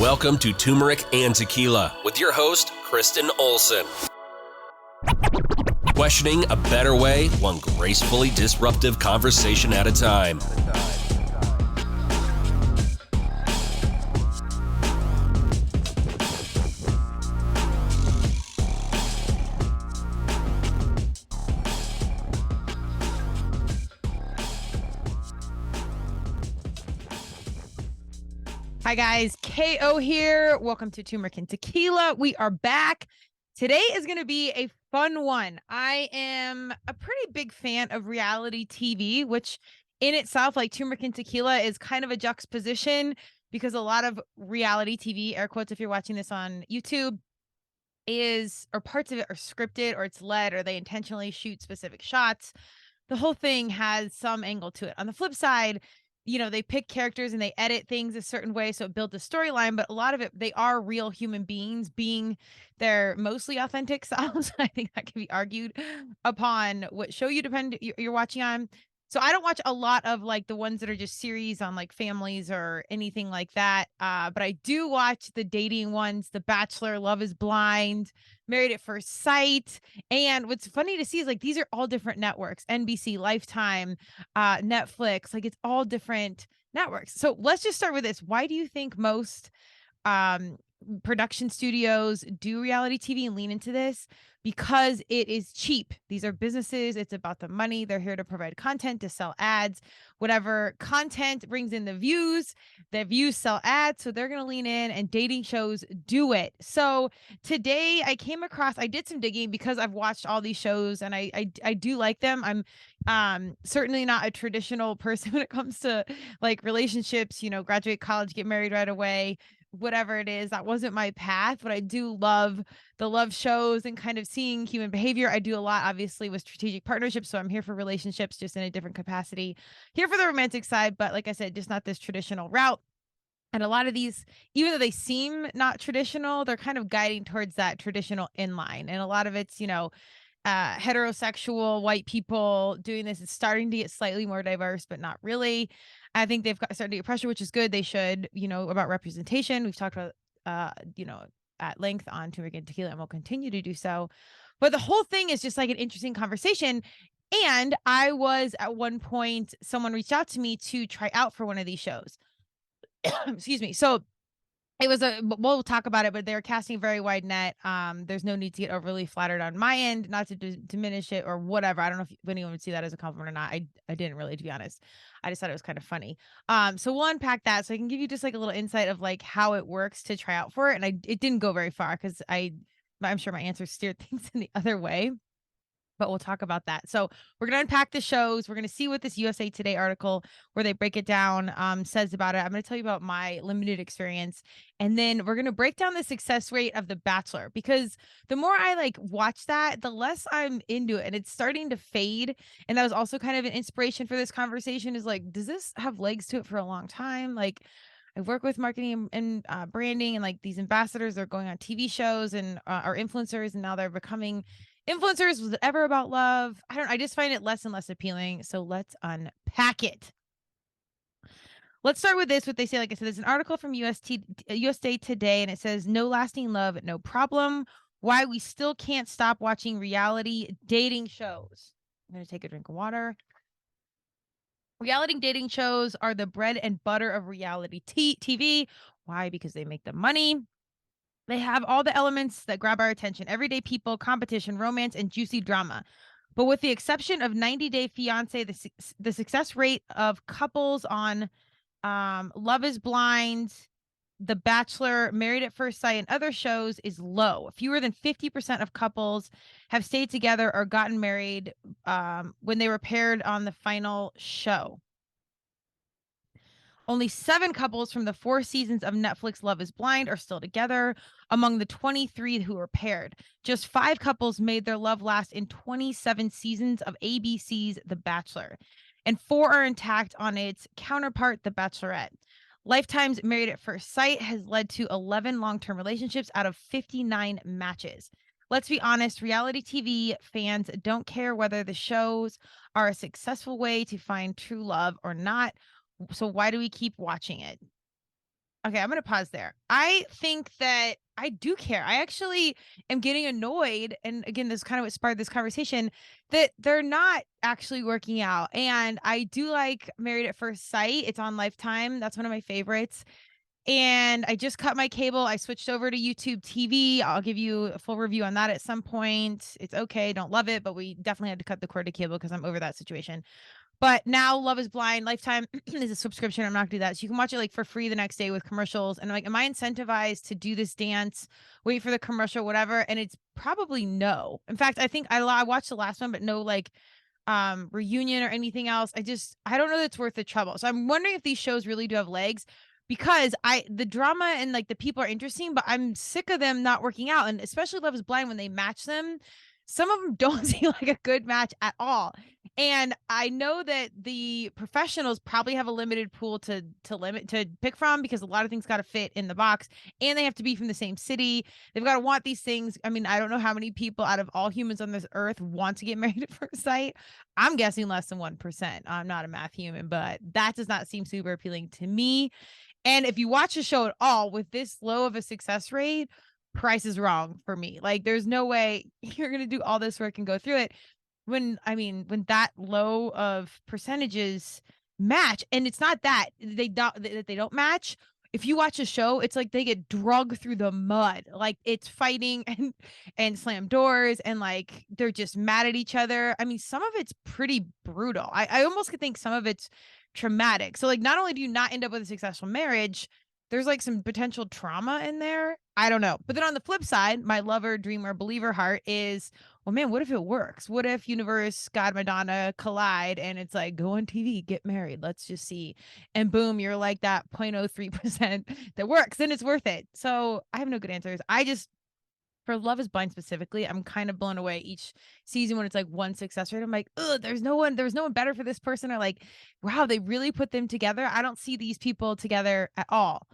Welcome to Turmeric and Tequila with your host, Kristen Olson. Questioning a better way, one gracefully disruptive conversation at a time. Hi guys, KO here. Welcome to Turmeric and Tequila. We are back. Today is going to be a fun one. I am a pretty big fan of reality TV, which in itself, like Turmeric and Tequila, is kind of a juxtaposition because a lot of reality TV, air quotes if you're watching this on YouTube, or parts of it are scripted or it's led or they intentionally shoot specific shots. The whole thing has some angle to it. On the flip side, they pick characters and they edit things a certain way so it builds a storyline, but a lot of it, they are real human beings being their mostly authentic selves. I think that can be argued upon what show you're watching on. So I don't watch a lot of like the ones that are just series on like families or anything like that. But I do watch the dating ones, The Bachelor, Love is Blind, Married at First Sight. And what's funny to see is like these are all different networks: NBC, Lifetime, Netflix. Like it's all different networks. So let's just start with this. Why do you think most production studios do reality TV and lean into this? Because it is cheap. These are businesses. It's about the money. They're here to provide content, to sell ads. Whatever content brings in the views sell ads. So they're going to lean in, and dating shows do it. So today I did some digging because I've watched all these shows and I do like them. I'm certainly not a traditional person when it comes to like relationships, graduate college, get married right away, whatever it is. That wasn't my path, but I do love the love shows and kind of seeing human behavior. I do a lot, obviously, with strategic partnerships. So I'm here for relationships, just in a different capacity. Here for the romantic side, but like I said, just not this traditional route. And a lot of these, even though they seem not traditional, they're kind of guiding towards that traditional inline. And a lot of it's, heterosexual white people doing this. It's starting to get slightly more diverse, but not really. I think they've started to get pressure, which is good. They should, about representation. We've talked about, at length on Turmeric and Tequila, and we'll continue to do so. But the whole thing is just like an interesting conversation. And I was at one point, someone reached out to me to try out for one of these shows. Excuse me. So we'll talk about it, but they're casting a very wide net. There's no need to get overly flattered on my end, not to diminish it or whatever. I don't know if anyone would see that as a compliment or not. I didn't really, to be honest. I just thought it was kind of funny. So we'll unpack that. So I can give you just like a little insight of like how it works to try out for it. And it didn't go very far because I'm sure my answers steered things in the other way. But we'll talk about that. So we're going to unpack the shows. We're going to see what this USA Today article where they break it down says about it. I'm going to tell you about my limited experience. And then we're going to break down the success rate of The Bachelor, because the more I like watch that, the less I'm into it. And it's starting to fade. And that was also kind of an inspiration for this conversation, is like, does this have legs to it for a long time? Like, I work with marketing and branding, and like these ambassadors, they're going on TV shows and are influencers, and now they're becoming influencers. Was it ever about love? I just find it less and less appealing. So let's unpack it. Let's start with this. What they say, like I said, there's an article from USA Today, and it says, "No lasting love, no problem. Why we still can't stop watching reality dating shows." I'm going to take a drink of water. Reality dating shows are the bread and butter of reality TV. Why? Because they make the money. They have all the elements that grab our attention: everyday people, competition, romance, and juicy drama. But with the exception of 90 Day Fiance, the success rate of couples on Love is Blind, The Bachelor, Married at First Sight, and other shows is low. Fewer than 50% of couples have stayed together or gotten married when they were paired on the final show. Only 7 couples from the 4 seasons of Netflix Love is Blind are still together among the 23 who were paired. Just 5 couples made their love last in 27 seasons of ABC's The Bachelor, and 4 are intact on its counterpart, The Bachelorette. Lifetime's Married at First Sight has led to 11 long-term relationships out of 59 matches. Let's be honest, reality TV fans don't care whether the shows are a successful way to find true love or not. So why do we keep watching it? Okay, I'm going to pause there. I think that I do care. I actually am getting annoyed. And again, this is kind of what sparked this conversation that they're not actually working out. And I do like Married at First Sight. It's on Lifetime. That's one of my favorites. And I just cut my cable. I switched over to YouTube TV. I'll give you a full review on that at some point. It's okay. Don't love it, but we definitely had to cut the cord to cable because I'm over that situation. But now Love is Blind Lifetime is a subscription. I'm not gonna do that. So you can watch it like for free the next day with commercials. And I'm like, am I incentivized to do this dance, wait for the commercial, whatever? And it's probably no. In fact, I think I watched the last one, but no like reunion or anything else. I don't know that it's worth the trouble. So I'm wondering if these shows really do have legs because the drama and like the people are interesting, but I'm sick of them not working out. And especially Love is Blind when they match them. Some of them don't seem like a good match at all. And I know that the professionals probably have a limited pool to pick from because a lot of things got to fit in the box and they have to be from the same city. They've got to want these things. I mean, I don't know how many people out of all humans on this earth want to get married at first sight. I'm guessing less than 1%. I'm not a math human, but that does not seem super appealing to me. And if you watch a show at all with this low of a success rate, price is wrong for me. Like there's no way you're going to do all this work and go through it when that low of percentages match. And it's not that they don't match. If you watch a show, it's like they get dragged through the mud. Like it's fighting and slam doors and like they're just mad at each other. I mean, some of it's pretty brutal. I almost could think some of it's traumatic. So like not only do you not end up with a successful marriage, there's like some potential trauma in there. I don't know. But then on the flip side, my lover, dreamer, believer heart is, well, man, what if it works? What if universe, God, Madonna collide and it's like, go on TV, get married, let's just see. And boom, you're like that 0.03% that works, then it's worth it. So I have no good answers. For Love is Blind specifically, I'm kind of blown away each season when it's like one success rate. I'm like, oh, there's no one better for this person. Or like, wow, they really put them together. I don't see these people together at all.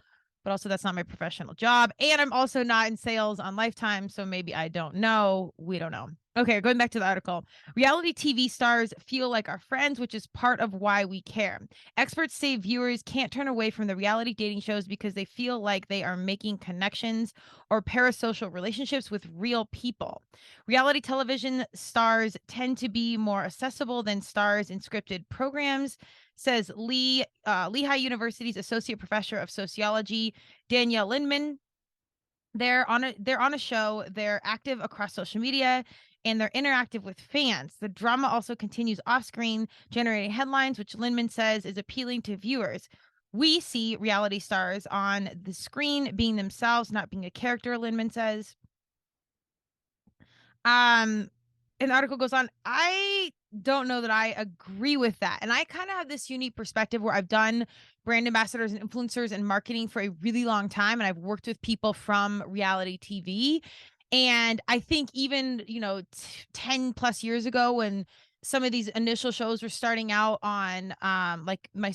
But also that's not my professional job. And I'm also not in sales on Lifetime. So maybe I don't know. We don't know. Okay, going back to the article. Reality TV stars feel like our friends, which is part of why we care. Experts say viewers can't turn away from the reality dating shows because they feel like they are making connections or parasocial relationships with real people. Reality television stars tend to be more accessible than stars in scripted programs, says Lehigh University's associate professor of sociology, Danielle Lindman. They're on a show. They're active across social media and they're interactive with fans. The drama also continues off screen, generating headlines, which Lindman says is appealing to viewers. We see reality stars on the screen being themselves, not being a character, Lindman says. And the article goes on, I don't know that I agree with that. And I kind of have this unique perspective where I've done brand ambassadors and influencers and marketing for a really long time. And I've worked with people from reality TV. And I think even, 10 plus years ago when some of these initial shows were starting out on like not my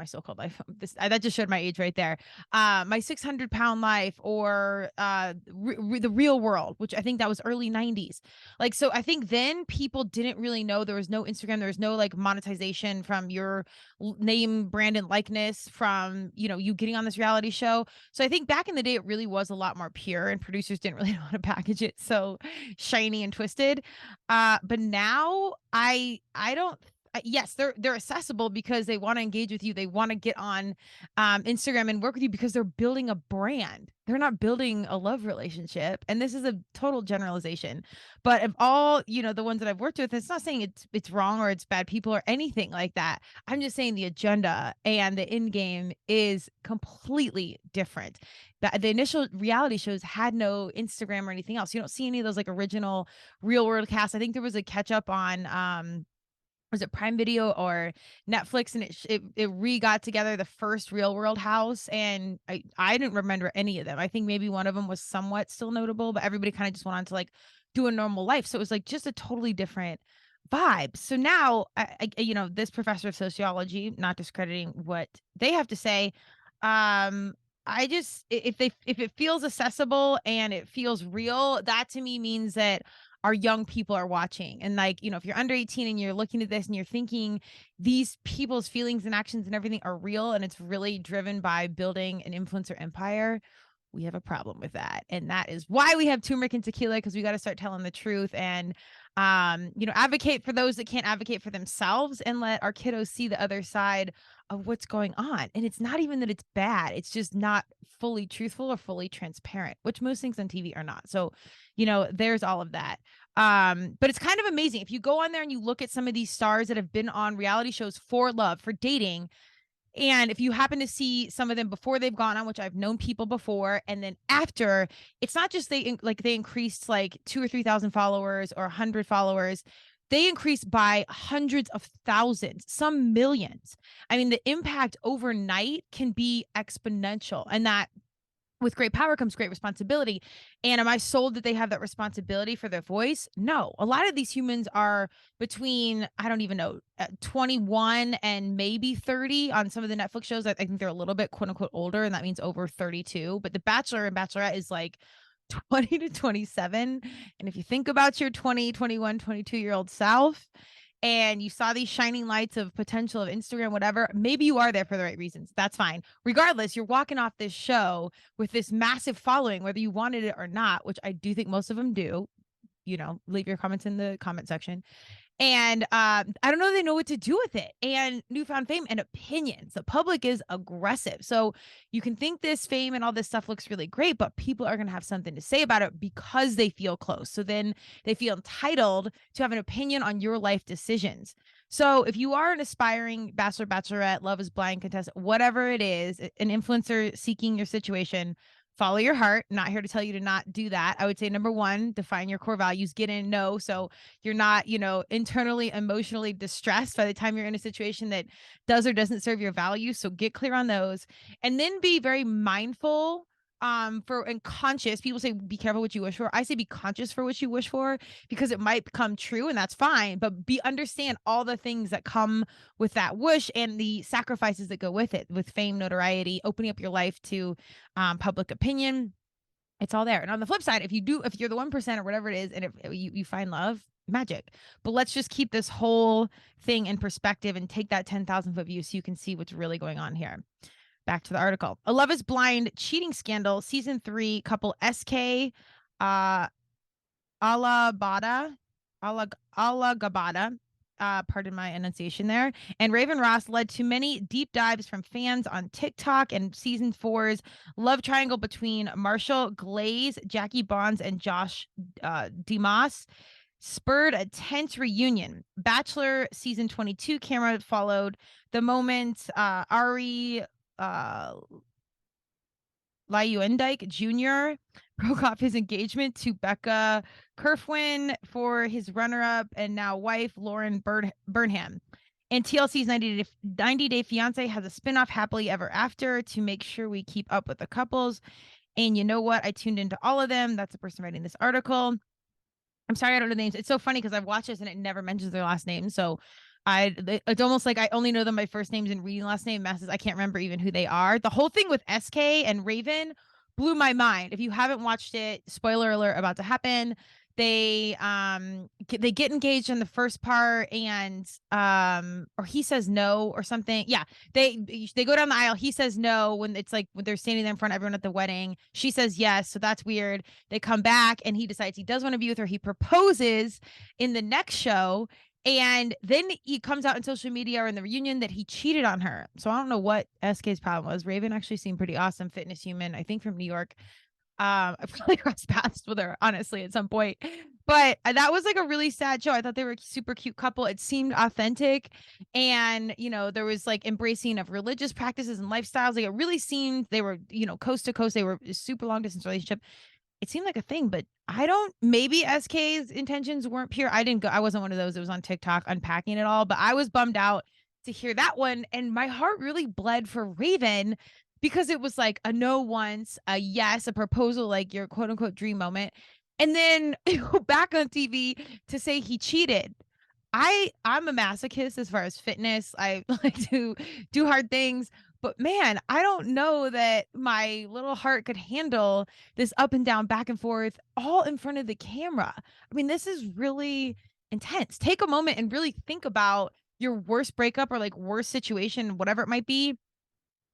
so-called life. That just showed my age right there. My 600-pound life or the real world, which I think that was early 90s. Like, so I think then people didn't really know there was no Instagram, there was no like monetization from your name, brand, and likeness from, you getting on this reality show. So I think back in the day, it really was a lot more pure and producers didn't really know how to package it so shiny and twisted. But now I don't. Yes, they're accessible because they want to engage with you. They want to get on Instagram and work with you because they're building a brand. They're not building a love relationship. And this is a total generalization. But of all, the ones that I've worked with, it's not saying it's wrong or it's bad people or anything like that. I'm just saying the agenda and the end game is completely different. The initial reality shows had no Instagram or anything else. You don't see any of those like original real world casts. I think there was a catch up on was it Prime Video or Netflix, and it re-got together the first Real World house, and I didn't remember any of them. I think maybe one of them was somewhat still notable, but everybody kind of just went on to like do a normal life. So it was like just a totally different vibe. So now, this professor of sociology, not discrediting what they have to say, I just if it feels accessible and it feels real, that to me means that our young people are watching. And like, if you're under 18 and you're looking at this and you're thinking these people's feelings and actions and everything are real and it's really driven by building an influencer empire, we have a problem with that. And that is why we have Turmeric and Tequila, because we got to start telling the truth and, advocate for those that can't advocate for themselves and let our kiddos see the other side of what's going on. And it's not even that it's bad. It's just not fully truthful or fully transparent, which most things on TV are not. So, there's all of that. But it's kind of amazing. If you go on there and you look at some of these stars that have been on reality shows for love, for dating, and if you happen to see some of them before they've gone on, which I've known people before, and then after, it's not just they increased like 2 or 3,000 followers or 100 followers. They increased by hundreds of thousands, some millions. I mean, the impact overnight can be exponential, and that with great power comes great responsibility. And am I sold that they have that responsibility for their voice? No. A lot of these humans are between, I don't even know, 21 and maybe 30 on some of the Netflix shows. I think they're a little bit quote unquote older, and that means over 32. But The Bachelor and Bachelorette is like 20 to 27. And if you think about your 20, 21, 22-year-old self, and you saw these shining lights of potential of Instagram, whatever, maybe you are there for the right reasons. That's fine. Regardless, you're walking off this show with this massive following, whether you wanted it or not, which I do think most of them do. Leave your comments in the comment section. And I don't know, they know what to do with it. And newfound fame and opinions. The public is aggressive. So you can think this fame and all this stuff looks really great, but people are going to have something to say about it because they feel close. So then they feel entitled to have an opinion on your life decisions. So if you are an aspiring bachelor, bachelorette, love is blind contestant, whatever it is, an influencer seeking your situation, follow your heart. Not here to tell you to not do that. I would say number one, define your core values, get in, know, so you're not, internally, emotionally distressed by the time you're in a situation that does or doesn't serve your values. So get clear on those, and then be very mindful and conscious. People say be careful what you wish for. I say be conscious for what you wish for, because it might become true, and that's fine, but understand all the things that come with that wish and the sacrifices that go with it, with fame, notoriety, opening up your life to public opinion. It's all there. And on the flip side, if you're the 1% or whatever it is, and if you find love, magic. But let's just keep this whole thing in perspective and take that 10,000 foot view so you can see what's really going on here. Back to the article. A Love is Blind cheating scandal, season 3, couple SK Alagabada, pardon my enunciation there, and Raven Ross led to many deep dives from fans on TikTok, and season 4's love triangle between Marshall Glaze, Jackie Bonds, and Josh Demas spurred a tense reunion. Bachelor season 22 camera followed the moment Ari Lyuendijk Jr. broke off his engagement to Becca Kerfwin for his runner-up and now wife, Lauren Burnham. And TLC's 90 Day Fiance has a spinoff, Happily Ever After, to make sure we keep up with the couples. And you know what? I tuned into all of them. That's the person writing this article. I'm sorry, I don't know the names. It's so funny because I've watched this and it never mentions their last name. So it's almost like I only know them by first names and reading last name messes. I can't remember even who they are. The whole thing with SK and Raven blew my mind. If you haven't watched it, spoiler alert about to happen. They get engaged in the first part, and or he says no or something. Yeah, they go down the aisle. He says no when it's like when they're standing there in front of everyone at the wedding. She says yes, so that's weird. They come back and he decides he does want to be with her. He proposes in the next show, and then he comes out in social media or in the reunion that he cheated on her. So I don't know what SK's problem was. Raven actually seemed pretty awesome, fitness human, I think from New York. I've probably crossed paths with her, honestly, at some point. But that was like a really sad show. I thought they were a super cute couple. It seemed authentic. And, there was like embracing of religious practices and lifestyles. Like it really seemed they were, coast to coast. They were a super long distance relationship. It seemed like a thing, but maybe SK's intentions weren't pure. I wasn't one of those. It was on TikTok unpacking it all, but I was bummed out to hear that one. And my heart really bled for Raven, because it was like a no once, a yes, a proposal, like your quote unquote dream moment. And then go back on TV to say he cheated. I'm a masochist as far as fitness. I like to do hard things, But man, I don't know that my little heart could handle this up and down, back and forth, all in front of the camera. I mean, this is really intense. Take a moment and really think about your worst breakup or like worst situation, whatever it might be,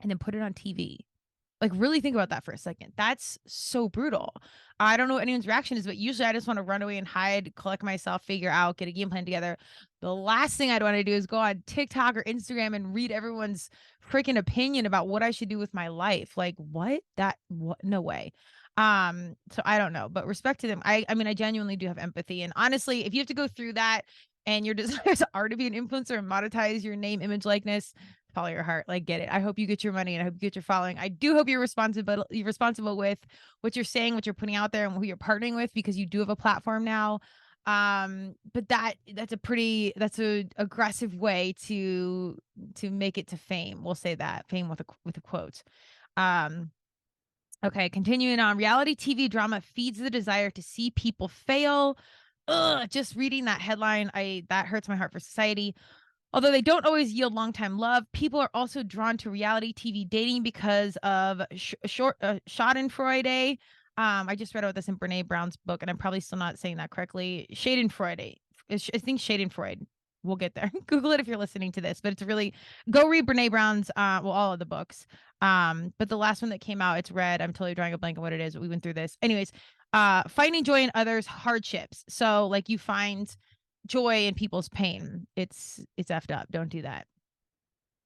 and then put it on TV. Like, really think about that for a second. That's so brutal. I don't know what anyone's reaction is, but usually I just want to run away and hide, collect myself, figure out, get a game plan together. The last thing I'd want to do is go on TikTok or Instagram and read everyone's freaking opinion about what I should do with my life. Like, what? What? No way. So I don't know, but respect to them. I mean, I genuinely do have empathy. And honestly, if you have to go through that and your desires are to be an influencer and monetize your name, image, likeness, follow your heart. Like, get it. I hope you get your money and I hope you get your following. I do hope you're responsible with what you're saying, what you're putting out there, and who you're partnering with, because you do have a platform now. But that's a aggressive way to make it to fame. We'll say that, fame with a quote. Okay, continuing on. Reality TV drama feeds the desire to see people fail. Ugh, just reading that headline, that hurts my heart for society. Although they don't always yield long-time love, people are also drawn to reality TV dating because of Schadenfreude. I just read about this in Brene Brown's book, and I'm probably still not saying that correctly. Schadenfreude. I think Schadenfreude. We'll get there. Google it if you're listening to this, but it's really, go read Brene Brown's, all of the books. But the last one that came out, it's red. I'm totally drawing a blank on what it is, but we went through this. Anyways, finding joy in others' hardships. So like you find joy in people's pain. It's effed up. Don't do that.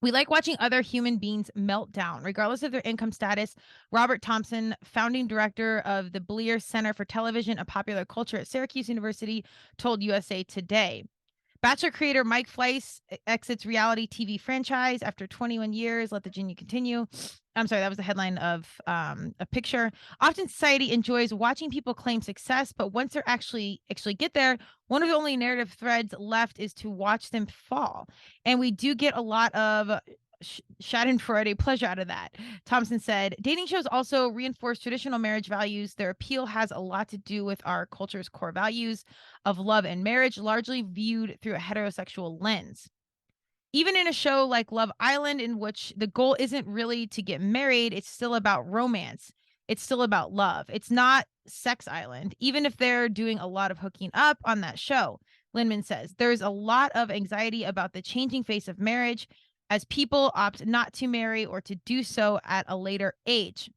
We like watching other human beings melt down, regardless of their income status. Robert Thompson, founding director of the Blair Center for Television and Popular Culture at Syracuse University, told USA Today. Bachelor creator Mike Fleiss exits reality TV franchise after 21 years. Let the journey continue. I'm sorry, that was the headline of a picture. Often society enjoys watching people claim success, but once they're actually get there, one of the only narrative threads left is to watch them fall. And we do get a lot of Schadenfreude pleasure out of that. Thompson said, dating shows also reinforce traditional marriage values. Their appeal has a lot to do with our culture's core values of love and marriage, largely viewed through a heterosexual lens. Even in a show like Love Island, in which the goal isn't really to get married, it's still about romance. It's still about love. It's not Sex Island, even if they're doing a lot of hooking up on that show. Lindman says, there's a lot of anxiety about the changing face of marriage as people opt not to marry or to do so at a later age.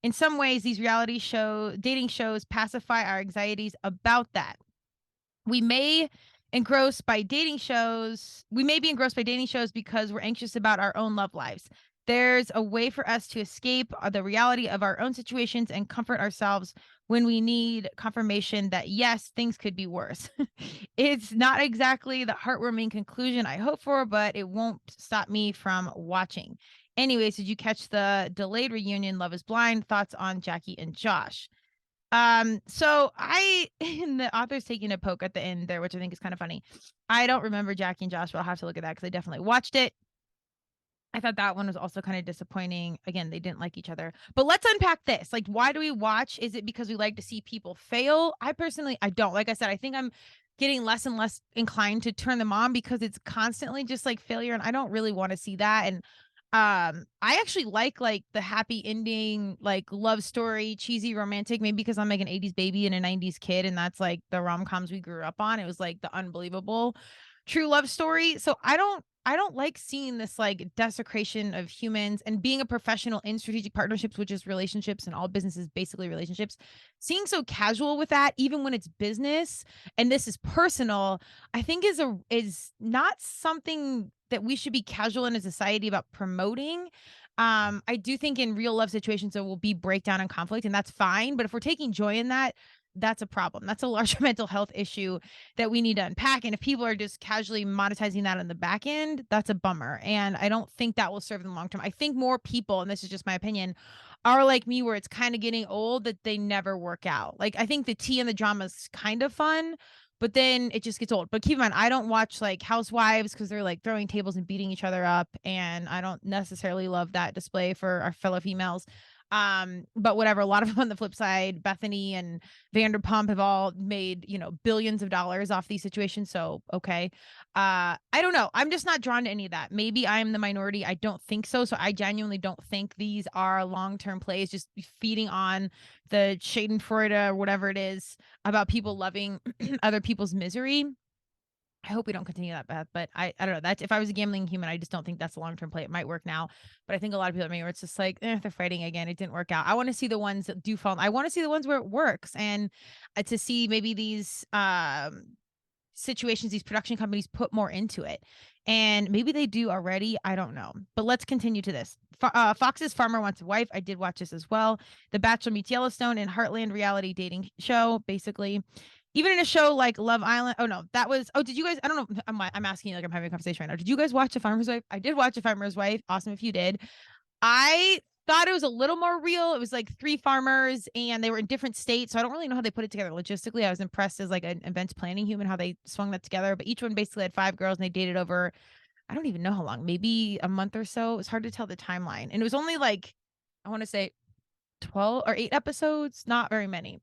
In some ways, these dating shows pacify our anxieties about that. We may be engrossed by dating shows because we're anxious about our own love lives. There's a way for us to escape the reality of our own situations and comfort ourselves when we need confirmation that, yes, things could be worse. It's not exactly the heartwarming conclusion I hope for, but it won't stop me from watching. Anyways, did you catch the delayed reunion, Love is Blind? Thoughts on Jackie and Josh? So the author's taking a poke at the end there, which I think is kind of funny. I don't remember Jackie and Josh, but I'll have to look at that because I definitely watched it. I thought that one was also kind of disappointing. Again, they didn't like each other. But let's unpack this. Like, why do we watch? Is it because we like to see people fail? I don't. Like I said, I think I'm getting less and less inclined to turn them on because it's constantly just like failure, and I don't really want to see that. And I actually like the happy ending, like love story, cheesy romantic, maybe because I'm like an 80s baby and a 90s kid, and that's like the rom-coms we grew up on. It was like the unbelievable true love story. So I don't like seeing this like desecration of humans, and being a professional in strategic partnerships, which is relationships, and all businesses basically relationships, seeing so casual with that, even when it's business and this is personal, I think is not something that we should be casual in a society about promoting. I do think in real love situations there will be breakdown and conflict, and that's fine. But if we're taking joy in that, that's a problem. That's a larger mental health issue that we need to unpack. And if people are just casually monetizing that on the back end, that's a bummer. And I don't think that will serve them long term. I think more people, and this is just my opinion, are like me, where it's kind of getting old that they never work out. Like, I think the tea and the drama is kind of fun, but then it just gets old. But keep in mind, I don't watch like Housewives because they're like throwing tables and beating each other up. And I don't necessarily love that display for our fellow females. But whatever, a lot of them on the flip side, Bethany and Vanderpump have all made, billions of dollars off these situations. So, okay. I don't know. I'm just not drawn to any of that. Maybe I'm the minority. I don't think so. So I genuinely don't think these are long-term plays, just feeding on the Schadenfreude or whatever it is about people loving other people's misery. I hope we don't continue that path, but I don't know. That's if I was a gambling human, I just don't think that's a long term play. It might work now, but I think a lot of people at me where it's just like, they're fighting again. It didn't work out. I want to see the ones that do fall. I want to see the ones where it works, and to see maybe these situations, these production companies put more into it, and maybe they do already. I don't know, but let's continue to this. Fox's Farmer Wants a Wife. I did watch this as well. The Bachelor meets Yellowstone and Heartland reality dating show, basically. Even in a show like Love Island. Oh no, that was. Oh, did you guys? I don't know. I'm asking you like I'm having a conversation right now. Did you guys watch The Farmer's Wife? I did watch The Farmer's Wife. Awesome if you did. I thought it was a little more real. It was like 3 farmers and they were in different states. So I don't really know how they put it together logistically. I was impressed as like an events planning human how they swung that together. But each one basically had 5 girls and they dated over, I don't even know how long, maybe a month or so. It was hard to tell the timeline. And it was only like, I want to say 12 or 8 episodes, not very many.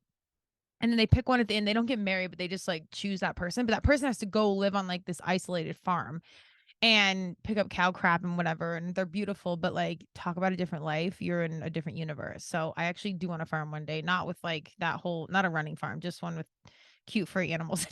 And then they pick one at the end. They don't get married, but they just like choose that person. But that person has to go live on like this isolated farm and pick up cow crap and whatever. And they're beautiful, but like talk about a different life. You're in a different universe. So I actually do want a farm one day, not with like that whole, not a running farm, just one with cute furry animals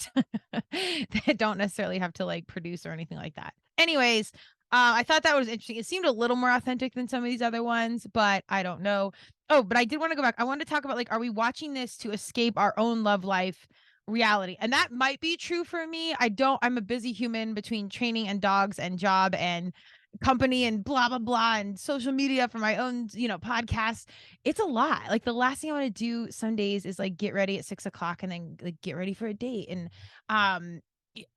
that don't necessarily have to like produce or anything like that. Anyways, I thought that was interesting. It seemed a little more authentic than some of these other ones, but I don't know. Oh, but I did want to go back. I wanted to talk about like, are we watching this to escape our own love life reality? And that might be true for me. I'm a busy human between training and dogs and job and company and blah, blah, blah, and social media for my own, podcast. It's a lot. Like the last thing I want to do some days is like get ready at 6 o'clock and then like get ready for a date. And,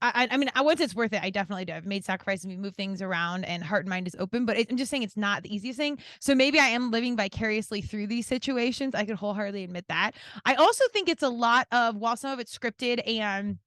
I mean, once it's worth it, I definitely do. I've made sacrifices, we move things around, and heart and mind is open. But I'm just saying it's not the easiest thing. So maybe I am living vicariously through these situations. I could wholeheartedly admit that. I also think it's a lot of, while some of it's scripted and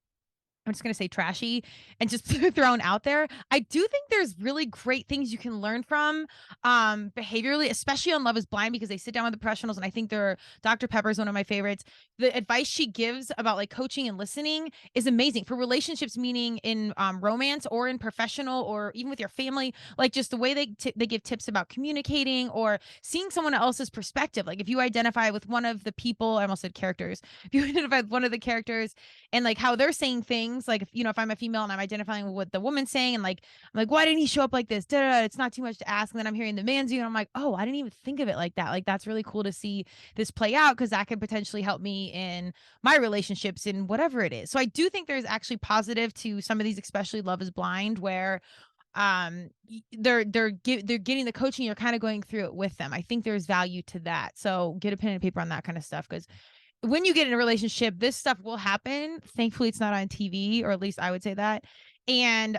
I'm just going to say trashy and just thrown out there, I do think there's really great things you can learn from behaviorally, especially on Love is Blind, because they sit down with the professionals. And I think Dr. Pepper is one of my favorites. The advice she gives about like coaching and listening is amazing for relationships, meaning in romance or in professional or even with your family. Like just the way they give tips about communicating or seeing someone else's perspective. Like if you identify with one of the people, I almost said characters, if you identify with one of the characters and like how they're saying things, like if I'm a female and I'm identifying with what the woman's saying and like I'm like, why didn't he show up like this? It's not too much to ask. And then I'm hearing the man's view and I'm like, oh, I didn't even think of it like that. Like that's really cool to see this play out because that could potentially help me in my relationships in whatever it is. So I do think there's actually positive to some of these, especially Love is Blind, where they're getting the coaching, you're kind of going through it with them. I think there's value to that. So get a pen and paper on that kind of stuff, because when you get in a relationship, this stuff will happen. Thankfully, it's not on TV, or at least I would say that. And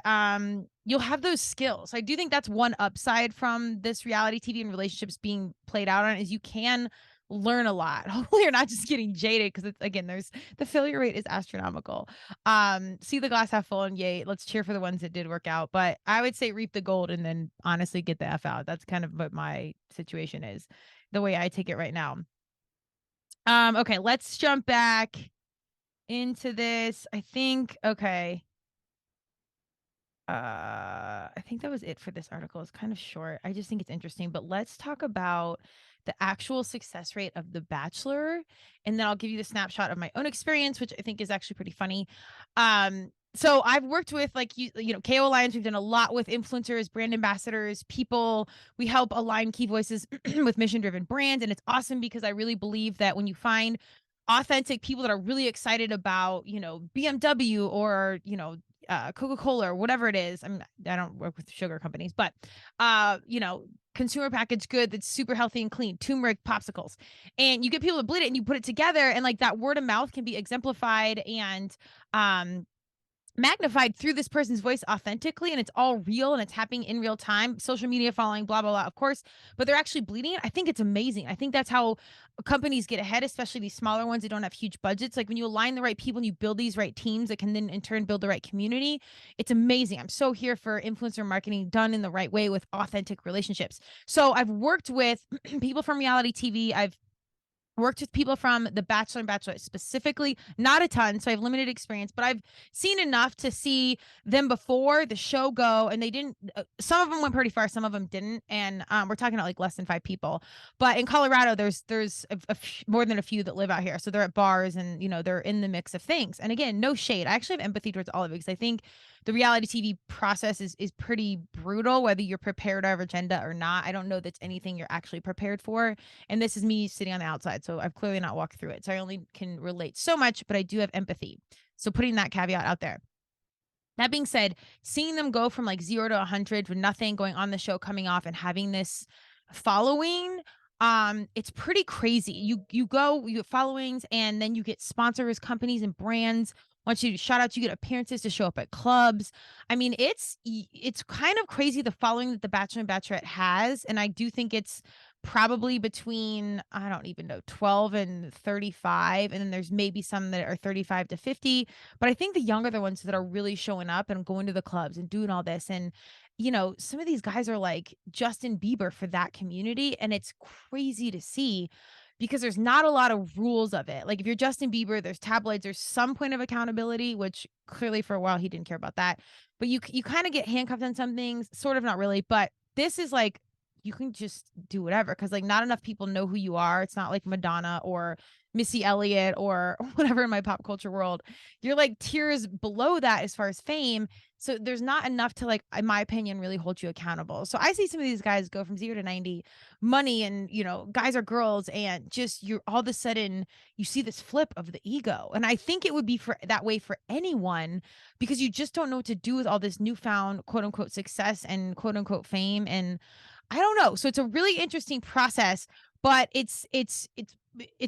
you'll have those skills. I do think that's one upside from this reality TV and relationships being played out on, is you can learn a lot. Hopefully you're not just getting jaded, because it's, again, the failure rate is astronomical. See the glass half full, and yay, let's cheer for the ones that did work out. But I would say reap the gold and then honestly get the F out. That's kind of what my situation is, the way I take it right now. Okay, let's jump back into this. I think that was it for this article. It's kind of short. I just think it's interesting, but let's talk about the actual success rate of The Bachelor, and then I'll give you the snapshot of my own experience, which I think is actually pretty funny. So I've worked with KO Alliance. We've done a lot with influencers, brand ambassadors, people. We help align key voices with mission-driven brands. And it's awesome because I really believe that when you find authentic people that are really excited about, BMW or, Coca-Cola or whatever it is. I don't work with sugar companies, but, consumer packaged good that's super healthy and clean, turmeric popsicles. And you get people to bleed it and you put it together, and like that word of mouth can be exemplified and, magnified through this person's voice authentically, and it's all real and it's happening in real time, social media following, blah blah blah, of course, but they're actually bleeding it. I think it's amazing. I think that's how companies get ahead, especially these smaller ones that don't have huge budgets. Like when you align the right people and you build these right teams that can then in turn build the right community, it's amazing. I'm so here for influencer marketing done in the right way with authentic relationships. So I've worked with people from reality TV. I've worked with people from The Bachelor and Bachelorette specifically, not a ton, so I have limited experience, but I've seen enough to see them before the show go, and they didn't. Some of them went pretty far, some of them didn't, and we're talking about like less than 5 people. But in Colorado, there's more than a few that live out here, so they're at bars and they're in the mix of things. And again, no shade. I actually have empathy towards all of it because I think the reality TV process is pretty brutal, whether you're prepared or agenda or not. I don't know that's anything you're actually prepared for. And this is me sitting on the outside. So I've clearly not walked through it. So I only can relate so much, but I do have empathy. So putting that caveat out there. That being said, seeing them go from like 0 to 100 with nothing going on the show, coming off and having this following, it's pretty crazy. You get followings, and then you get sponsors, companies and brands want you to shout out, you get appearances to show up at clubs. I mean, it's kind of crazy the following that the Bachelor and Bachelorette has, and I do think it's probably between, I don't even know, 12 and 35, and then there's maybe some that are 35 to 50, but I think the younger the ones that are really showing up and going to the clubs and doing all this. And some of these guys are like Justin Bieber for that community, and it's crazy to see because there's not a lot of rules of it. Like if you're Justin Bieber, there's tabloids, there's some point of accountability, which clearly for a while he didn't care about that. But you kind of get handcuffed on some things, sort of, not really, but this is like you can just do whatever because like not enough people know who you are. It's not like Madonna or Missy Elliott or whatever in my pop culture world. You're like tiers below that as far as fame. So there's not enough to, like, in my opinion, really hold you accountable. So I see some of these guys go from 0 to 90, money, and guys are girls, and just you're all of a sudden you see this flip of the ego. And I think it would be for that way for anyone because you just don't know what to do with all this newfound quote unquote success and quote unquote fame. And I don't know. So it's a really interesting process, but it's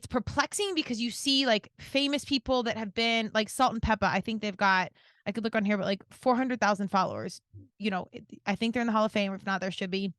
perplexing because you see like famous people that have been like Salt and Peppa. I think they've got, I could look on here, but like 400,000 followers. I think they're in the Hall of Fame. If not, there should be.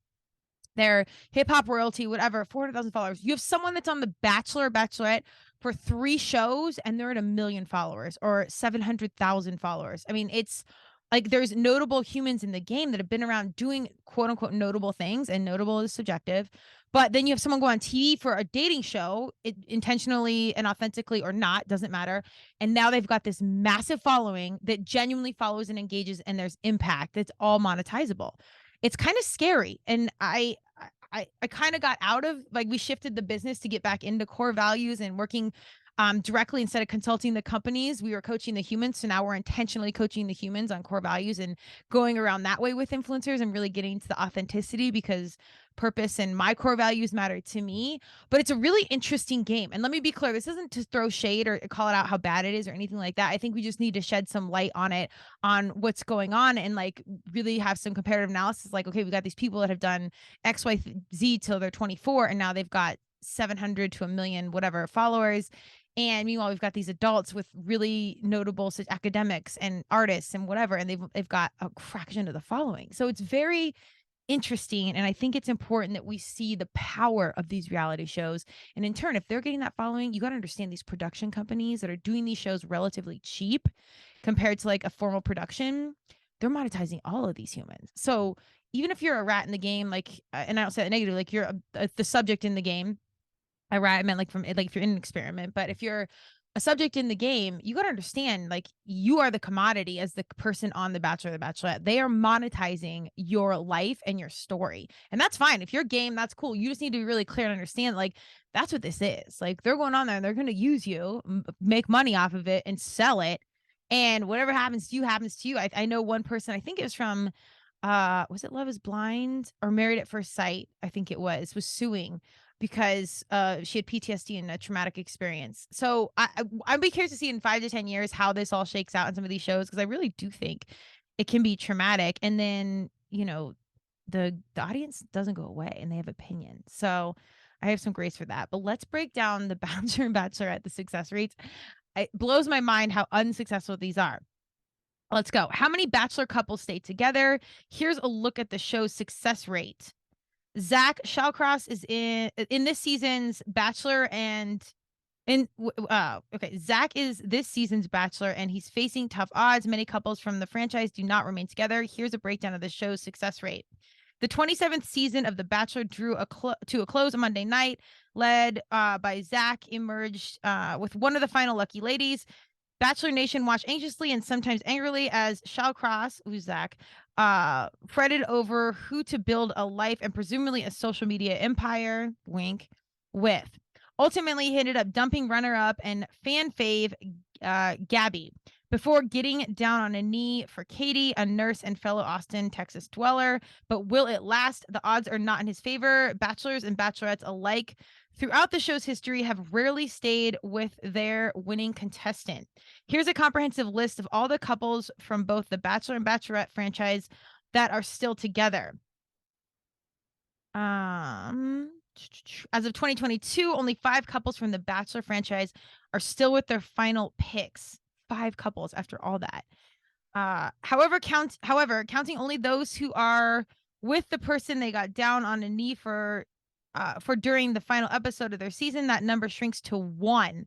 They're hip hop royalty, whatever, 400,000 followers. You have someone that's on The Bachelor, Bachelorette for 3 shows and they're at 1 million followers or 700,000 followers. I mean, it's like there's notable humans in the game that have been around doing quote unquote notable things, and notable is subjective. But then you have someone go on TV for a dating show, intentionally and authentically or not, doesn't matter. And now they've got this massive following that genuinely follows and engages, and there's impact. It's all monetizable. It's kind of scary. And I kind of got out of, like, we shifted the business to get back into core values and working directly instead of consulting the companies. We were coaching the humans. So now we're intentionally coaching the humans on core values and going around that way with influencers and really getting to the authenticity because purpose and my core values matter to me. But it's a really interesting game. And let me be clear, this isn't to throw shade or call it out how bad it is or anything like that. I think we just need to shed some light on it, on what's going on, and like really have some comparative analysis. Like, okay, we got these people that have done X, Y, Z till they're 24, and now they've got 700 to 1 million, whatever, followers. And meanwhile, we've got these adults with really notable such academics and artists and whatever, and they've got a fraction of the following. So it's very interesting. And I think it's important that we see the power of these reality shows. And in turn, if they're getting that following, you got to understand these production companies that are doing these shows relatively cheap compared to like a formal production, they're monetizing all of these humans. So even if you're a rat in the game, like, and I don't say that negative, like you're the subject in the game. I meant like from like if you're in an experiment, but if you're a subject in the game, you got to understand, like, you are the commodity as the person on The Bachelor or The Bachelorette. They are monetizing your life and your story. And that's fine. If you're game, that's cool. You just need to be really clear and understand, like, that's what this is. Like, they're going on there and they're going to use you, make money off of it and sell it. And whatever happens to you happens to you. I know one person, I think it was from, was it Love is Blind or Married at First Sight? I think it was suing because she had PTSD and a traumatic experience. So I'd be curious to see in 5 to 10 years how this all shakes out in some of these shows, because I really do think it can be traumatic. And then, the audience doesn't go away and they have opinions. So I have some grace for that. But let's break down the Bachelor and Bachelorette, the success rates. It blows my mind how unsuccessful these are. Let's go. How many Bachelor couples stay together? Here's a look at the show's success rate. Zach Shallcross is in this season's Bachelor, and Zach is this season's Bachelor, and he's facing tough odds. Many couples from the franchise do not remain together. Here's a breakdown of the show's success rate. The 27th season of The Bachelor drew to a close on Monday night, led by Zach, emerged with one of the final lucky ladies. Bachelor Nation watched anxiously and sometimes angrily as Shallcross, who's Zach, fretted over who to build a life and presumably a social media empire, wink, with. Ultimately, he ended up dumping runner-up and fan fave Gabby before getting down on a knee for Katie, a nurse and fellow Austin, Texas dweller. But will it last? The odds are not in his favor. Bachelors and bachelorettes alike throughout the show's history have rarely stayed with their winning contestant. Here's a comprehensive list of all the couples from both the Bachelor and Bachelorette franchise that are still together. As of 2022, only 5 couples from the Bachelor franchise are still with their final picks. 5 couples after all that. However, counting only those who are with the person they got down on a knee for during the final episode of their season, that number shrinks to 1.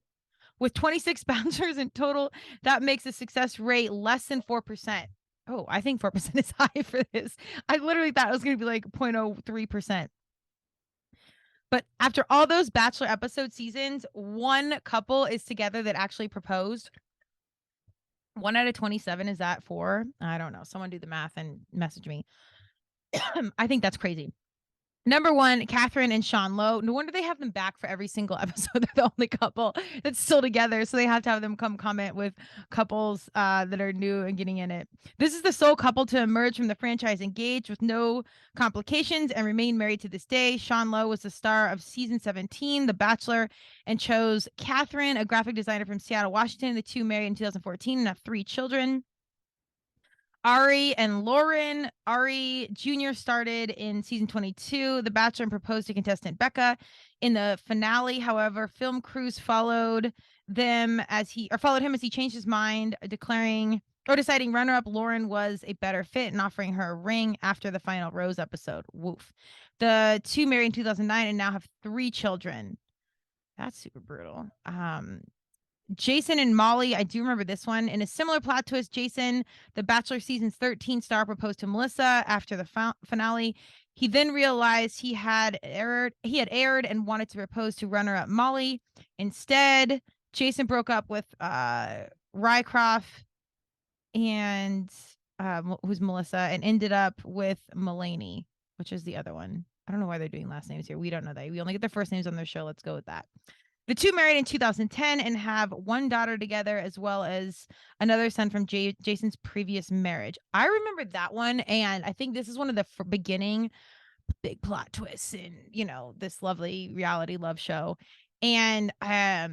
With 26 bachelors in total, that makes a success rate less than 4%. Oh, I think 4% is high for this. I literally thought it was going to be like 0.03%. But after all those Bachelor episode seasons, 1 couple is together that actually proposed. 1 out of 27, is that 4? I don't know. Someone do the math and message me. I think that's crazy. Number 1, Catherine and Sean Lowe. No wonder they have them back for every single episode. They're the only couple that's still together. So they have to have them come comment with couples that are new and getting in it. This is the sole couple to emerge from the franchise engaged with no complications and remain married to this day. Sean Lowe was the star of season 17, The Bachelor, and chose Catherine, a graphic designer from Seattle, Washington. The two married in 2014 and have 3 children. Ari and Lauren. Ari Jr. started in season 22, The Bachelor, and proposed to contestant Becca. In the finale, however, film crews followed him as he changed his mind, deciding runner-up Lauren was a better fit and offering her a ring after the final Rose episode. Woof. The two married in 2009 and now have 3 children. That's super brutal. Jason and Molly, I do remember this one. In a similar plot twist, Jason, the Bachelor season's 13 star, proposed to Melissa after the finale. He then realized he had erred and wanted to propose to runner-up Molly. Instead, Jason broke up with Rycroft and who's Melissa, and ended up with Mulaney, which is the other one. I don't know why they're doing last names here. We don't know that. We only get their first names on their show. Let's go with that. The two married in 2010 and have 1 daughter together, as well as another son from Jason's previous marriage. I remember that one, and I think this is one of the beginning big plot twists in, this lovely reality love show. And I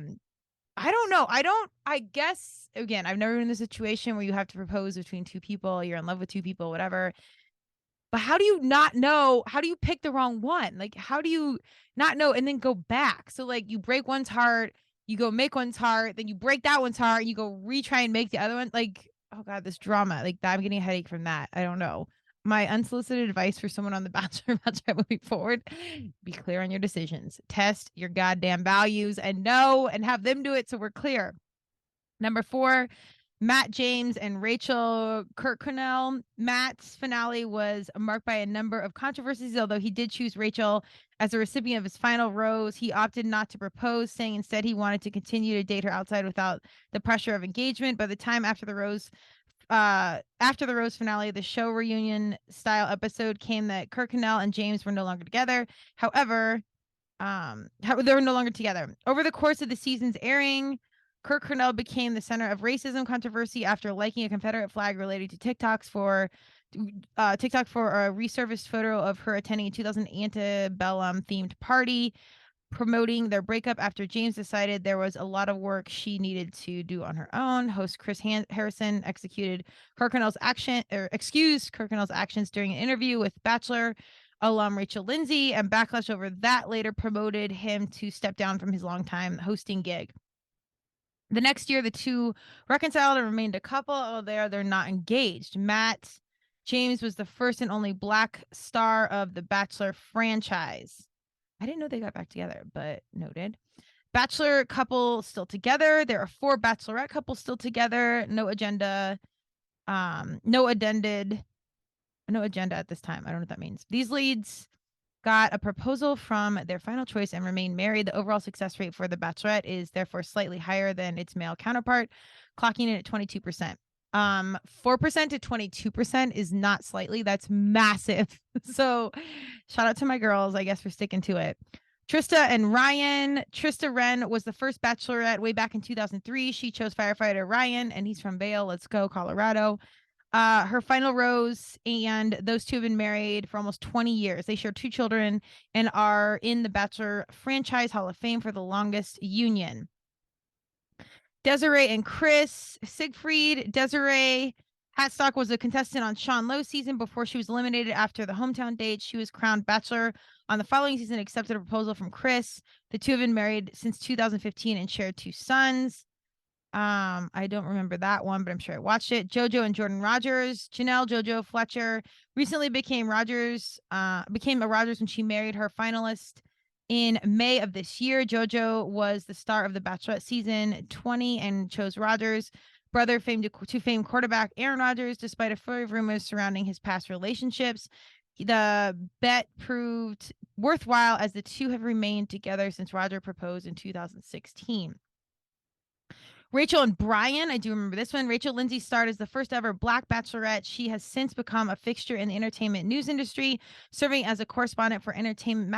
don't know. I guess, again, I've never been in a situation where you have to propose between 2 people, you're in love with 2 people, whatever. But how do you not know? How do you pick the wrong one? Like, how do you not know and then go back? So, like, you break one's heart, you go make one's heart, then you break that one's heart, and you go retry and make the other one. Like, oh God, this drama. Like, I'm getting a headache from that. I don't know. My unsolicited advice for someone on The Bachelor, Bachelorette moving forward: be clear on your decisions. Test your goddamn values and know, and have them do it so we're clear. Number 4, Matt James and Rachel Kirkconnell. Matt's finale was marked by a number of controversies. Although he did choose Rachel as a recipient of his final rose, he opted not to propose, saying instead he wanted to continue to date her outside without the pressure of engagement. By the time after the rose finale, the show reunion style episode came that Kirkconnell and James were no longer together. However, they were no longer together. Over the course of the season's airing, Kirkconnell became the center of racism controversy after liking a Confederate flag related to TikTok for a resurfaced photo of her attending a 2000 antebellum themed party, promoting their breakup after James decided there was a lot of work she needed to do on her own. Host Chris Harrison excused Kirkconnell's actions during an interview with Bachelor alum Rachel Lindsay, and backlash over that later promoted him to step down from his longtime hosting gig. The next year, the two reconciled and remained a couple. Oh, they're not engaged. Matt James was the first and only Black star of the Bachelor franchise. I didn't know they got back together, but noted. Bachelor couple still together. There are 4 Bachelorette couples still together. No agenda. No agenda at this time. I don't know what that means. These leads got a proposal from their final choice and remain married. The overall success rate for The Bachelorette is therefore slightly higher than its male counterpart, clocking in at 22%. 4% to 22% is not slightly. That's massive. So shout out to my girls, I guess, for sticking to it. Trista and Ryan. Trista Wren was the first Bachelorette way back in 2003. She chose firefighter Ryan, and he's from Vail. Let's go, Colorado. Her final rose, and those two have been married for almost 20 years. They share 2 children and are in the Bachelor franchise Hall of Fame for the longest union. Desiree and Chris Siegfried. Desiree Hatstock was a contestant on Sean Lowe's season before she was eliminated after the hometown date. She was crowned Bachelor on the following season, accepted a proposal from Chris. The two have been married since 2015 and shared 2 sons. I don't remember that one, but I'm sure I watched it. JoJo and Jordan Rogers. Janelle JoJo Fletcher recently became a Rogers when she married her finalist in May of this year. JoJo was the star of the Bachelorette season 20 and chose Rogers. Brother famed quarterback Aaron Rodgers, despite a flurry of rumors surrounding his past relationships. The bet proved worthwhile as the two have remained together since Roger proposed in 2016. Rachel and Brian, I do remember this one. Rachel Lindsay starred as the first ever Black Bachelorette. She has since become a fixture in the entertainment news industry, serving as a correspondent for the entertainment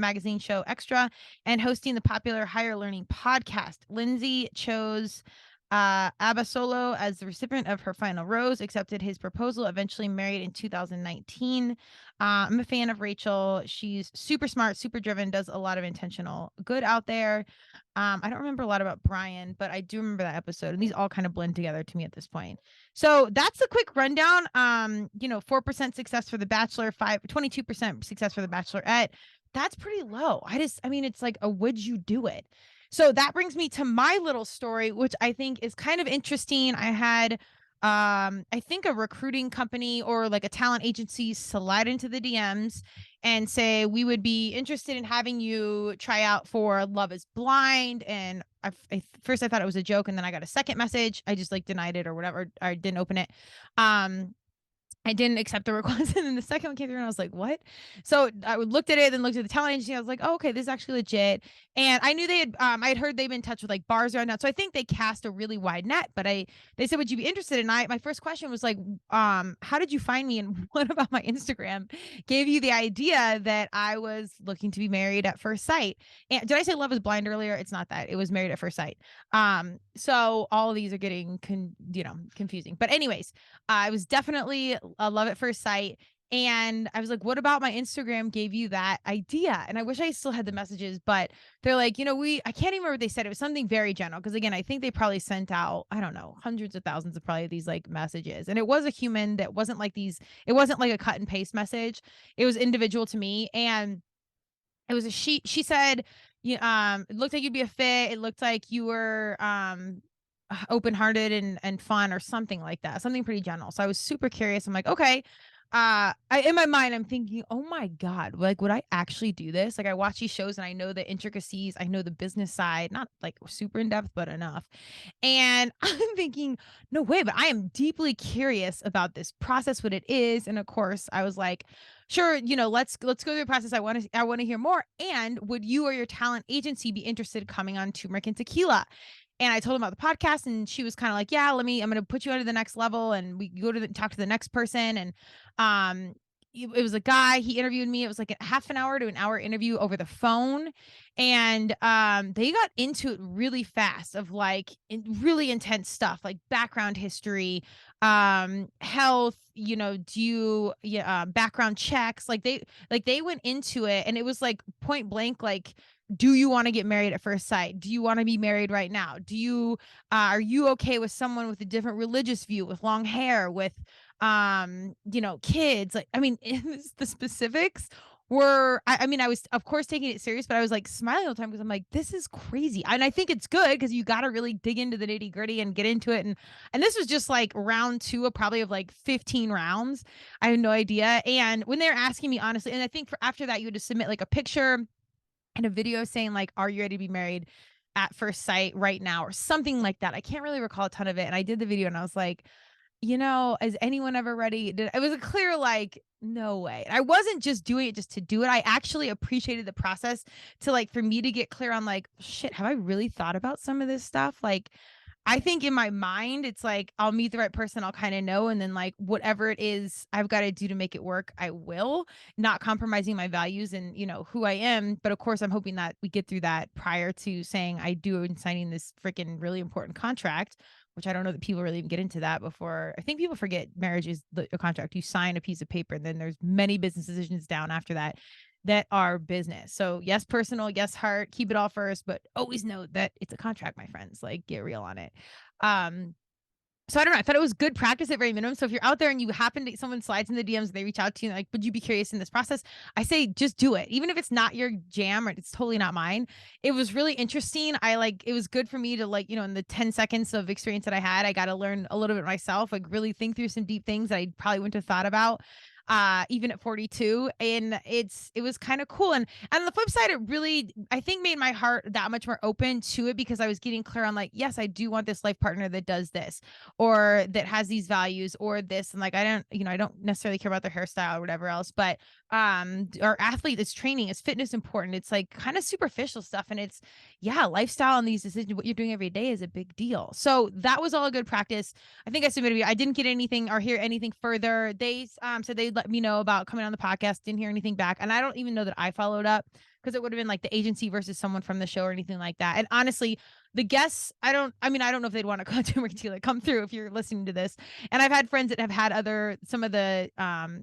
magazine show Extra, and hosting the popular Higher Learning podcast. Lindsay chose Abasolo as the recipient of her final rose, accepted his proposal, eventually married in 2019. I'm a fan of Rachel. She's super smart, super driven, does a lot of intentional good out there. I don't remember a lot about Brian, but I do remember that episode, and these all kind of blend together to me at this point. So that's a quick rundown. 4% success for The Bachelor, 22% success for The Bachelorette. That's pretty low. It's like would you do it? So that brings me to my little story, which I think is kind of interesting. I had I think a recruiting company or like a talent agency slide into the DMs and say, we would be interested in having you try out for Love is Blind. And first I thought it was a joke, and then I got a second message. I just like denied it or whatever. I didn't open it. I didn't accept the request, and then the second one came through, and I was like, "What?" So I looked at it, then looked at the talent agency. I was like, "Oh, okay, this is actually legit." And I knew they had. I had heard they've been in touch with like bars around now, so I think they cast a really wide net. But they said, "Would you be interested?" And my first question was like, "How did you find me, and what about my Instagram gave you the idea that I was looking to be married at first sight?" And did I say Love is Blind earlier? It's not that. It was Married at First Sight. So all of these are getting confusing. But anyways, I was definitely a Love at First Sight. And I was like, what about my Instagram gave you that idea? And I wish I still had the messages, but they're like, I can't even remember what they said. It was something very general. Cause again, I think they probably sent out, I don't know, hundreds of thousands of probably these like messages. And it was a human that wasn't like it wasn't like a cut and paste message. It was individual to me. And it was she said, it looked like you'd be a fit. It looked like you were, open-hearted and fun or something like that, something pretty general. So I was super curious. I'm like, okay. In my mind, I'm thinking, oh my God, like, would I actually do this? Like, I watch these shows and I know the intricacies, I know the business side, not like super in depth, but enough. And I'm thinking, no way, but I am deeply curious about this process, what it is. And of course, I was like, sure, let's go through the process. I want to hear more. And would you or your talent agency be interested in coming on Turmeric and Tequila? And I told him about the podcast, and she was kind of like, yeah, I'm going to put you on to the next level. And we go to talk to the next person. And it was a guy, he interviewed me. It was like a half an hour to an hour interview over the phone. And they got into it really fast of like really intense stuff, like background history, health, background checks. Like they went into it, and it was like point blank, like, do you want to get married at first sight? Do you want to be married right now? Are you okay with someone with a different religious view, with long hair, with kids? Like, I mean, the specifics were, I mean, I was of course taking it serious, but I was like smiling all the time because I'm like, this is crazy. And I think it's good because you got to really dig into the nitty gritty and get into it. And this was just like round two of probably of like 15 rounds. I had no idea. And when they're asking me honestly, and I think for after that, you had to submit like a picture and a video saying like, are you ready to be married at first sight right now or something like that. I can't really recall a ton of it. And I did the video and I was like, is anyone ever ready? It was a clear, like, no way. I wasn't just doing it just to do it. I actually appreciated the process to like, for me to get clear on like, shit, have I really thought about some of this stuff? Like, I think in my mind, it's like, I'll meet the right person, I'll kind of know. And then like, whatever it is I've got to do to make it work, I will, not compromising my values and, who I am. But of course, I'm hoping that we get through that prior to saying I do and signing this freaking really important contract, which I don't know that people really even get into that before. I think people forget marriage is a contract. You sign a piece of paper and then there's many business decisions down after that are business. So yes, personal, yes, heart, keep it all first, but always note that it's a contract, my friends. Like, get real on it. So I don't know. I thought it was good practice at very minimum. So if you're out there and you happen to, someone slides in the DMs, they reach out to you like, would you be curious in this process? I say, just do it. Even if it's not your jam or it's totally not mine. It was really interesting. It was good for me to like, in the 10 seconds of experience that I had, I got to learn a little bit myself, like really think through some deep things that I probably wouldn't have thought about. Even at 42, and it was kind of cool. And on the flip side, it really, I think, made my heart that much more open to it because I was getting clear on like, yes, I do want this life partner that does this or that has these values or this. And like, I don't necessarily care about their hairstyle or whatever else, but our athlete is training, is fitness important. It's like kind of superficial stuff. And it's, yeah, lifestyle and these decisions, what you're doing every day is a big deal. So that was all a good practice. I think I submitted, I didn't get anything or hear anything further. They said they'd let me know about coming on the podcast, didn't hear anything back. And I don't even know that I followed up because it would have been like the agency versus someone from the show or anything like that. And honestly, the guests, I don't know if they'd want to come to Tequila, come through if you're listening to this. And I've had friends that have had some of the,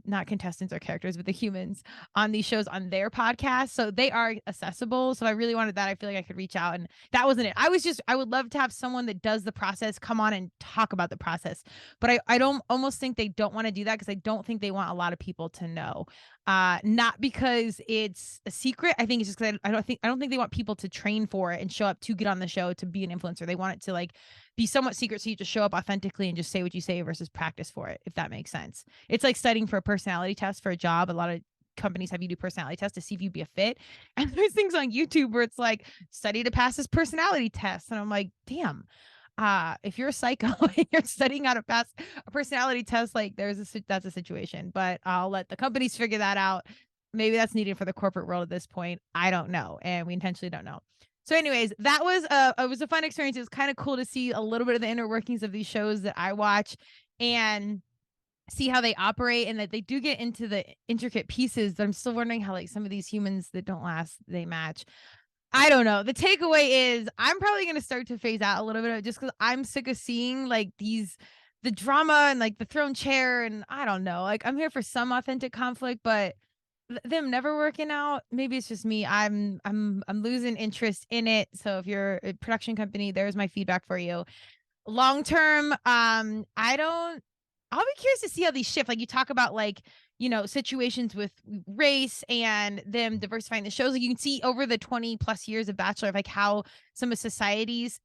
not contestants or characters, but the humans on these shows on their podcast. So they are accessible. So I really wanted that. I feel like I could reach out, and that wasn't it. I would love to have someone that does the process come on and talk about the process. But I don't almost think they don't want to do that because I don't think they want a lot of people to know. Not because it's a secret. I think it's just because I don't think they want people to train for it and show up to get on the show to be an influencer. They want it to like be somewhat secret, so you just show up authentically and just say what you say versus practice for it, if that makes sense. It's like studying for a personality test for a job. A lot of companies have you do personality tests to see if you'd be a fit. And there's things on YouTube where it's like study to pass this personality test. And I'm like, damn. If you're a psycho and you're studying how to pass a personality test, like that's a situation, but I'll let the companies figure that out. Maybe that's needed for the corporate world at this point. I don't know. And we intentionally don't know. So anyways, it was a fun experience. It was kind of cool to see a little bit of the inner workings of these shows that I watch and see how they operate, and that they do get into the intricate pieces that I'm still wondering how like some of these humans that don't last, they match. I don't know. The takeaway is I'm probably going to start to phase out a little bit of it just because I'm sick of seeing like the drama and like the thrown chair. And I don't know, like I'm here for some authentic conflict, but them never working out. Maybe it's just me. I'm losing interest in it. So if you're a production company, there's my feedback for you. Long term, I'll be curious to see how these shift. Like you talk about like, situations with race and them diversifying the shows. Like you can see over the 20 plus years of Bachelor, of like how some of society's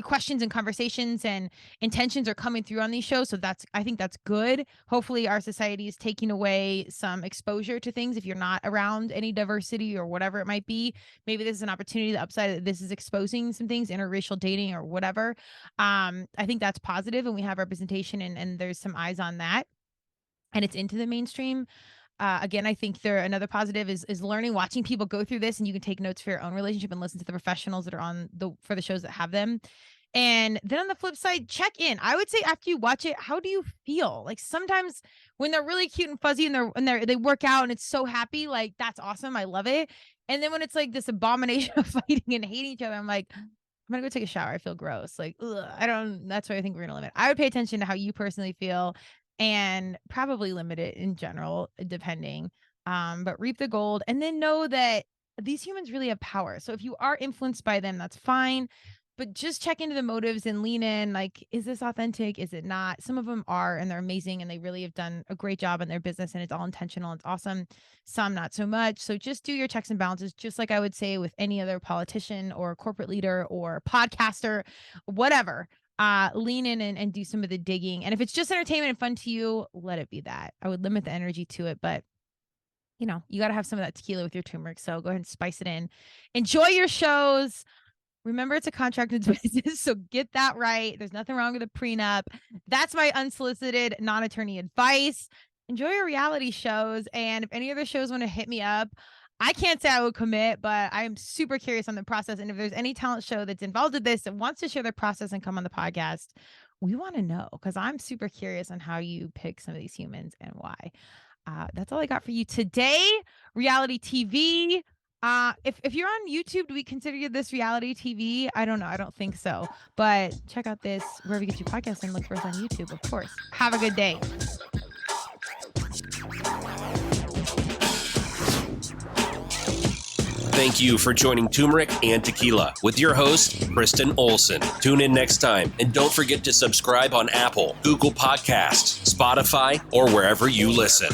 questions and conversations and intentions are coming through on these shows. So I think that's good. Hopefully our society is taking away some exposure to things. If you're not around any diversity or whatever it might be, maybe this is an opportunity. The upside that this is exposing some things, interracial dating or whatever. I think that's positive, and we have representation and there's some eyes on that, and it's into the mainstream. Again, I think another positive is learning, watching people go through this, and you can take notes for your own relationship and listen to the professionals that are for the shows that have them. And then on the flip side, check in. I would say after you watch it, how do you feel? Like sometimes when they're really cute and fuzzy and they work out and it's so happy, like that's awesome. I love it. And then when it's like this abomination of fighting and hating each other, I'm like, I'm gonna go take a shower. I feel gross. Like, ugh, that's why I think we're gonna limit. I would pay attention to how you personally feel and probably limit it in general, depending. But reap the gold and then know that these humans really have power. So if you are influenced by them, that's fine. but just check into the motives and lean in. Like, is this authentic? Is it not? Some of them are, and they're amazing, and they really have done a great job in their business, and it's all intentional. It's awesome. Some not so much. So just do your checks and balances, just like I would say with any other politician or corporate leader or podcaster, whatever. Lean in and do some of the digging. And if it's just entertainment and fun to you, let it be that. I would limit the energy to it, but you know, you got to have some of that tequila with your turmeric. So go ahead and spice it in. Enjoy your shows. Remember, it's a contracted business, so get that right. There's nothing wrong with a prenup. That's my unsolicited, non-attorney advice. Enjoy your reality shows. And if any other shows want to hit me up, I can't say I would commit, but I'm super curious on the process. And if there's any talent show that's involved with this that wants to share their process and come on the podcast, we want to know, because I'm super curious on how you pick some of these humans and why. That's all I got for you today. Reality TV. If you're on YouTube, do we consider this reality TV? I don't know. I don't think so. But check out this wherever you get your podcast and look for us on YouTube, of course. Have a good day. Thank you for joining Turmeric and Tequila with your host, Kristen Olson. Tune in next time, and don't forget to subscribe on Apple, Google Podcasts, Spotify, or wherever you listen.